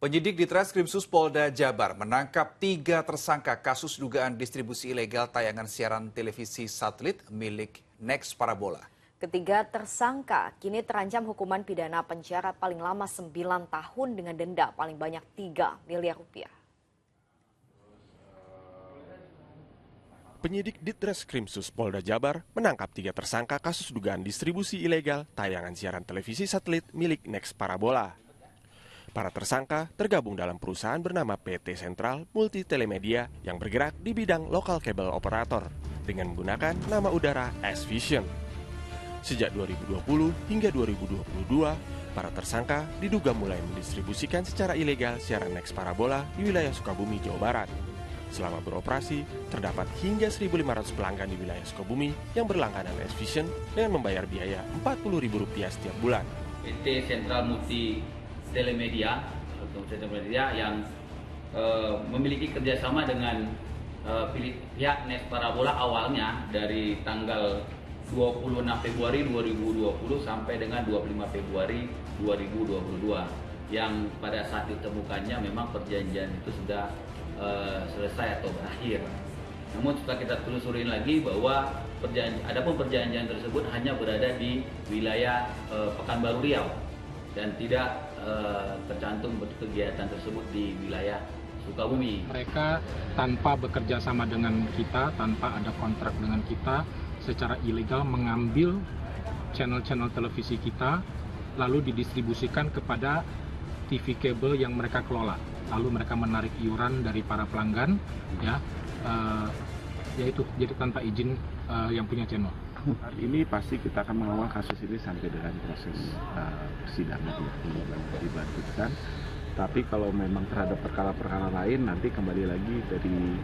Penyidik di Treskrimsus Polda Jabar menangkap 3 tersangka kasus dugaan distribusi ilegal tayangan siaran televisi satelit milik Next Parabola. Ketiga tersangka kini terancam hukuman pidana penjara paling lama 9 tahun dengan denda paling banyak 3 miliar rupiah. Penyidik di Treskrimsus Polda Jabar menangkap 3 tersangka kasus dugaan distribusi ilegal tayangan siaran televisi satelit milik Next Parabola. Para tersangka tergabung dalam perusahaan bernama PT Sentral Multi Telemedia yang bergerak di bidang lokal kabel operator dengan menggunakan nama udara S-Vision. Sejak 2020 hingga 2022, para tersangka diduga mulai mendistribusikan secara ilegal siaran Next Parabola di wilayah Sukabumi, Jawa Barat. Selama beroperasi, terdapat hingga 1.500 pelanggan di wilayah Sukabumi yang berlangganan S-Vision dengan membayar biaya Rp40.000 setiap bulan. PT Sentral Multi Telemedia yang memiliki kerjasama dengan pihak Next Parabola awalnya dari tanggal 26 Februari 2020 sampai dengan 25 Februari 2022 yang pada saat ditemukannya memang perjanjian itu sudah selesai atau berakhir. Namun setelah kita telusurin lagi bahwa perjanjian tersebut hanya berada di wilayah Pekanbaru Riau dan tidak tercantum kegiatan tersebut di wilayah Sukabumi. Mereka tanpa bekerja sama dengan kita, tanpa ada kontrak dengan kita, secara ilegal mengambil channel-channel televisi kita, lalu didistribusikan kepada TV kabel yang mereka kelola. Lalu mereka menarik iuran dari para pelanggan, yaitu jadi tanpa izin yang punya channel. Ini pasti kita akan mengawal kasus ini sampai dengan proses persidangan yang dibantukan. Tapi kalau memang terhadap perkara-perkara lain, nanti kembali lagi dari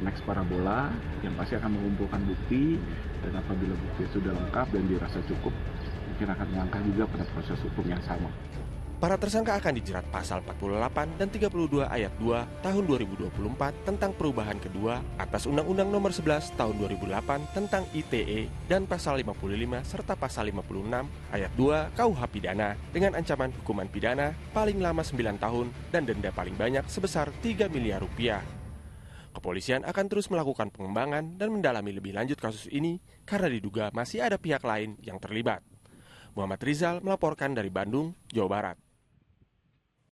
Next Parabola yang pasti akan mengumpulkan bukti, dan apabila bukti sudah lengkap dan dirasa cukup, mungkin akan melangkah juga pada proses hukum yang sama. Para tersangka akan dijerat pasal 48 dan 32 ayat 2 tahun 2024 tentang perubahan kedua atas Undang-Undang Nomor 11 tahun 2008 tentang ITE dan pasal 55 serta pasal 56 ayat 2 KUH Pidana dengan ancaman hukuman pidana paling lama 9 tahun dan denda paling banyak sebesar 3 miliar rupiah. Kepolisian akan terus melakukan pengembangan dan mendalami lebih lanjut kasus ini karena diduga masih ada pihak lain yang terlibat. Muhammad Rizal melaporkan dari Bandung, Jawa Barat.